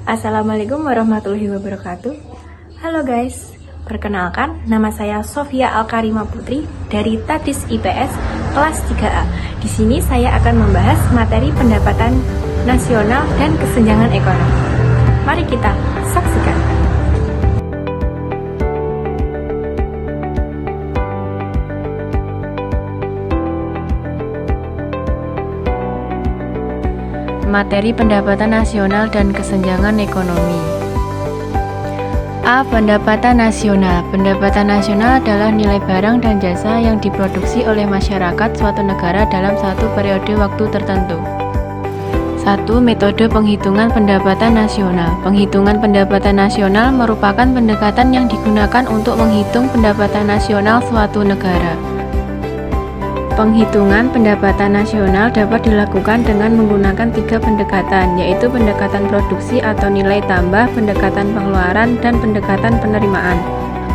Assalamualaikum warahmatullahi wabarakatuh. Halo guys, perkenalkan nama saya Sofia Alkarima Putri dari Tadis IPS kelas 3A. Di sini saya akan membahas materi pendapatan nasional dan kesenjangan ekonomi. Mari kita saksikan. Materi pendapatan nasional dan kesenjangan ekonomi. A. Pendapatan nasional. Pendapatan nasional adalah nilai barang dan jasa yang diproduksi oleh masyarakat suatu negara dalam satu periode waktu tertentu. 1. Metode penghitungan pendapatan nasional. Penghitungan pendapatan nasional merupakan pendekatan yang digunakan untuk menghitung pendapatan nasional suatu negara. Penghitungan pendapatan nasional dapat dilakukan dengan menggunakan 3 pendekatan, yaitu pendekatan produksi atau nilai tambah, pendekatan pengeluaran, dan pendekatan penerimaan.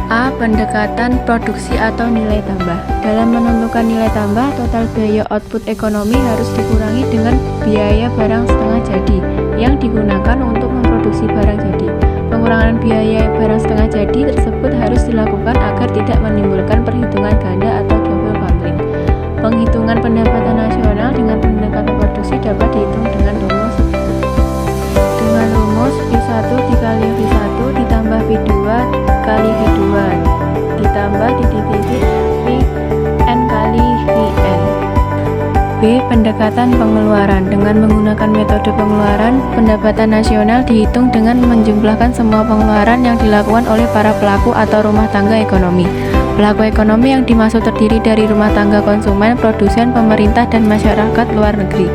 A. Pendekatan produksi atau nilai tambah. Dalam menentukan nilai tambah, total biaya output ekonomi harus dikurangi dengan biaya barang setengah jadi yang digunakan untuk memproduksi barang jadi. Pengurangan biaya barang setengah jadi tersebut harus dilakukan agar tidak menimbulkan perhitungan ganda atau double counting. Penghitungan pendapatan nasional dengan pendekatan produksi dapat dihitung dengan rumus P1 dikali V1 ditambah P2 kali V2 ditambah titik-titik Vn kali Vn. B. Pendekatan pengeluaran. Dengan menggunakan metode pengeluaran, pendapatan nasional dihitung dengan menjumlahkan semua pengeluaran yang dilakukan oleh para pelaku atau rumah tangga ekonomi. Pelaku ekonomi yang dimaksud terdiri dari rumah tangga konsumen, produsen, pemerintah, dan masyarakat luar negeri.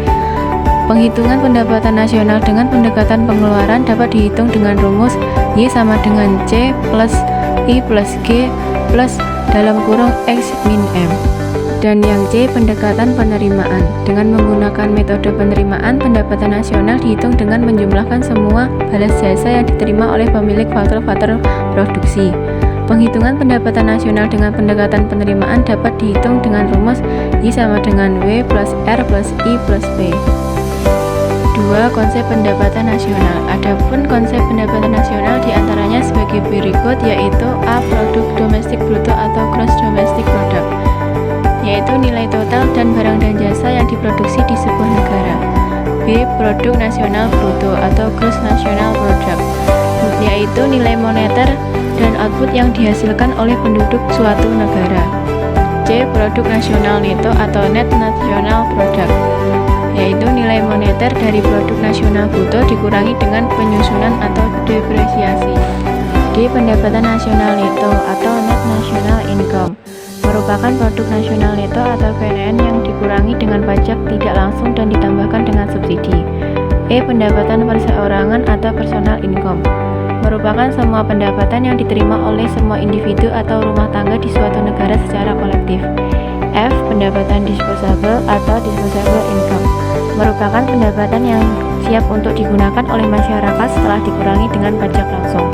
Penghitungan pendapatan nasional dengan pendekatan pengeluaran dapat dihitung dengan rumus Y sama dengan C plus I plus G plus dalam kurung X min M. Dan yang C pendekatan penerimaan. Dengan menggunakan metode penerimaan, pendapatan nasional dihitung dengan menjumlahkan semua balas jasa yang diterima oleh pemilik faktor-faktor produksi. Penghitungan pendapatan nasional dengan pendekatan penerimaan dapat dihitung dengan rumus Y sama dengan W plus R plus I plus P. 2. Konsep pendapatan nasional. Adapun konsep pendapatan nasional diantaranya sebagai berikut, yaitu A. Produk domestik bruto atau gross domestic product, yaitu nilai total dan barang dan jasa yang diproduksi di sebuah negara. B. Produk nasional bruto atau gross national product, yaitu nilai moneter dan output yang dihasilkan oleh penduduk suatu negara. C. Produk nasional neto atau net national product, yaitu nilai moneter dari produk nasional bruto dikurangi dengan penyusunan atau depresiasi. D. Pendapatan nasional neto atau net national income, merupakan produk nasional neto atau PNN yang dikurangi dengan pajak tidak langsung dan ditambahkan dengan subsidi. E. Pendapatan perseorangan atau personal income, merupakan semua pendapatan yang diterima oleh semua individu atau rumah tangga di suatu negara secara kolektif. F. Pendapatan disposable atau disposable income, merupakan pendapatan yang siap untuk digunakan oleh masyarakat setelah dikurangi dengan pajak langsung.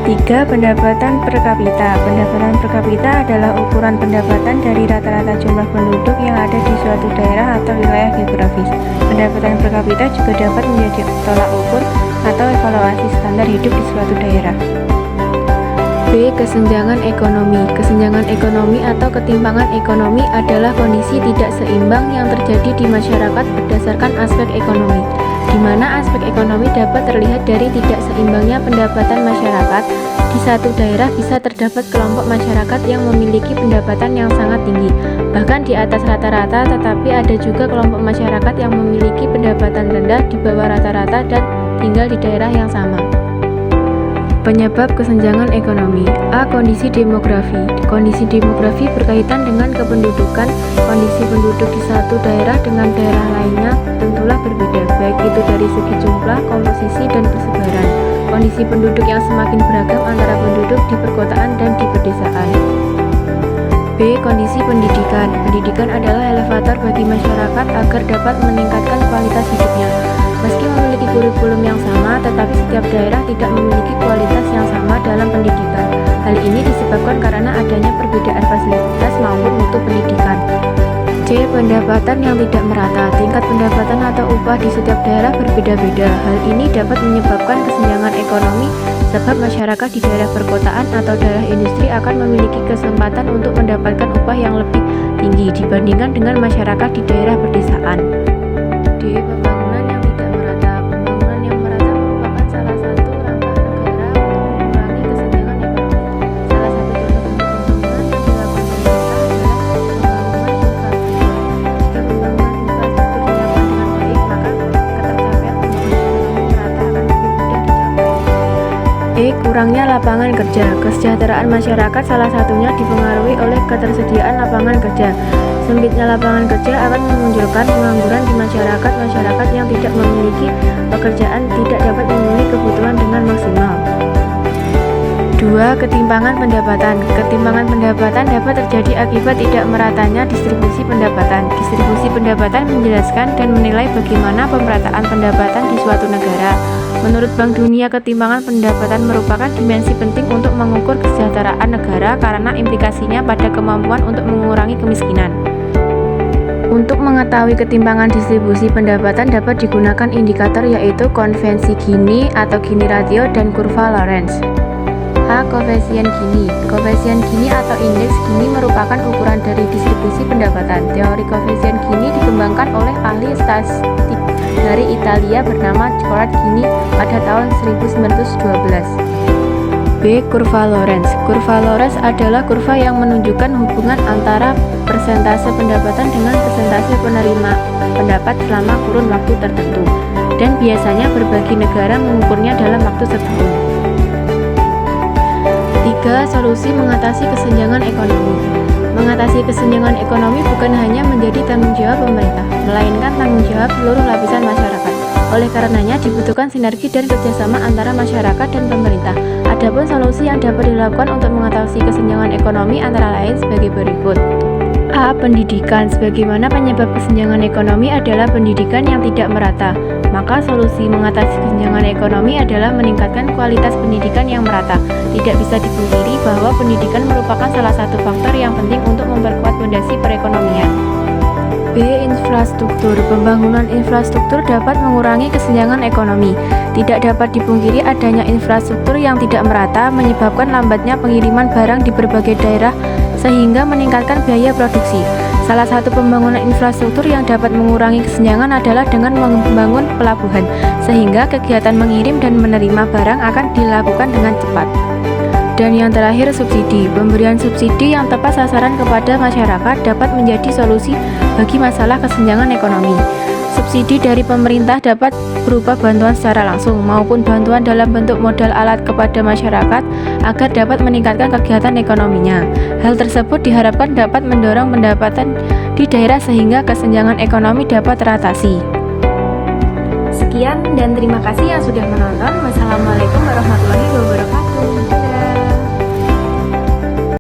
3. Pendapatan per kapita. Pendapatan per kapita adalah ukuran pendapatan dari rata-rata jumlah penduduk yang ada di suatu daerah atau wilayah geografis. Pendapatan per kapita juga dapat menjadi tolak ukur atau evaluasi standar hidup di suatu daerah. B. Kesenjangan ekonomi. Kesenjangan ekonomi atau ketimpangan ekonomi adalah kondisi tidak seimbang yang terjadi di masyarakat berdasarkan aspek ekonomi, di mana aspek ekonomi dapat terlihat dari tidak seimbangnya pendapatan masyarakat. Di satu daerah bisa terdapat kelompok masyarakat yang memiliki pendapatan yang sangat tinggi, bahkan di atas rata-rata, tetapi ada juga kelompok masyarakat yang memiliki pendapatan rendah di bawah rata-rata dan tinggal di daerah yang sama. Penyebab kesenjangan ekonomi. A. Kondisi demografi. Kondisi demografi berkaitan dengan kependudukan. Kondisi penduduk di satu daerah dengan daerah lainnya tentulah berbeda, baik itu dari segi jumlah, komposisi, dan persebaran. Kondisi penduduk yang semakin beragam antara penduduk di perkotaan dan di pedesaan. B. Kondisi pendidikan. Pendidikan adalah elevator bagi masyarakat agar dapat meningkatkan kualitas hidupnya. Meski memiliki kurikulum yang sama, tetapi setiap daerah tidak memiliki kualitas yang sama dalam pendidikan. Hal ini disebabkan karena adanya perbedaan fasilitas maupun mutu pendidikan. C. Pendapatan yang tidak merata. Tingkat pendapatan atau upah di setiap daerah berbeda-beda. Hal ini dapat menyebabkan kesenjangan ekonomi sebab masyarakat di daerah perkotaan atau daerah industri akan memiliki kesempatan untuk mendapatkan upah yang lebih tinggi dibandingkan dengan masyarakat di daerah pedesaan. D. Pembangunan yang tidak merata. Pembangunan yang merata merupakan salah satu langkah negara untuk mengurangi kesenjangan ekonomi. Salah satu contoh bentuk pembangunan yang dilakukan pemerintah adalah pembangunan infrastruktur. Jika pembangunan infrastruktur dilakukan dengan baik, maka ketercapaian pembangunan ekonomi merata akan lebih mudah dicapai. E. Kurangnya lapangan kerja. Kesejahteraan masyarakat salah satunya dipengaruhi oleh ketersediaan lapangan kerja. Sempitnya lapangan kerja akan memunculkan pengangguran di masyarakat. Masyarakat yang tidak memiliki pekerjaan tidak dapat memenuhi kebutuhan dengan maksimal. 2. Ketimpangan pendapatan. Ketimpangan pendapatan dapat terjadi akibat tidak meratanya distribusi pendapatan. Distribusi pendapatan menjelaskan dan menilai bagaimana pemerataan pendapatan di suatu negara. Menurut Bank Dunia, ketimpangan pendapatan merupakan dimensi penting untuk mengukur kesejahteraan negara karena implikasinya pada kemampuan untuk mengurangi kemiskinan. Untuk mengetahui ketimpangan distribusi pendapatan dapat digunakan indikator yaitu konvensi Gini atau Gini ratio dan kurva Lorenz. A. Koefisien Gini. Koefisien Gini atau indeks Gini merupakan ukuran dari distribusi pendapatan. Teori koefisien Gini dikembangkan oleh ahli statistik dari Italia bernama Gerard Gini pada tahun 1912. B. Kurva Lorenz. Kurva Lorenz adalah kurva yang menunjukkan hubungan antara persentase pendapatan dengan persentase penerima pendapat selama kurun waktu tertentu, dan biasanya berbagai negara mengukurnya dalam waktu setahun. 3. Solusi mengatasi kesenjangan ekonomi. Mengatasi kesenjangan ekonomi bukan hanya menjadi tanggung jawab pemerintah, melainkan tanggung jawab seluruh lapisan masyarakat. Oleh karenanya dibutuhkan sinergi dan kerjasama antara masyarakat dan pemerintah. Adapun solusi yang dapat dilakukan untuk mengatasi kesenjangan ekonomi antara lain sebagai berikut. A. Pendidikan. Sebagaimana penyebab kesenjangan ekonomi adalah pendidikan yang tidak merata, maka solusi mengatasi kesenjangan ekonomi adalah meningkatkan kualitas pendidikan yang merata. Tidak bisa dipungkiri bahwa pendidikan merupakan salah satu faktor yang penting untuk memperkuat fondasi perekonomian. B. Infrastruktur. Pembangunan infrastruktur dapat mengurangi kesenjangan ekonomi. Tidak dapat dipungkiri adanya infrastruktur yang tidak merata menyebabkan lambatnya pengiriman barang di berbagai daerah sehingga meningkatkan biaya produksi. Salah satu pembangunan infrastruktur yang dapat mengurangi kesenjangan adalah dengan membangun pelabuhan, sehingga kegiatan mengirim dan menerima barang akan dilakukan dengan cepat. Dan yang terakhir, subsidi. Pemberian subsidi yang tepat sasaran kepada masyarakat dapat menjadi solusi bagi masalah kesenjangan ekonomi. Subsidi dari pemerintah dapat berupa bantuan secara langsung maupun bantuan dalam bentuk modal alat kepada masyarakat agar dapat meningkatkan kegiatan ekonominya. Hal tersebut diharapkan dapat mendorong pendapatan di daerah sehingga kesenjangan ekonomi dapat teratasi. Sekian dan terima kasih yang sudah menonton.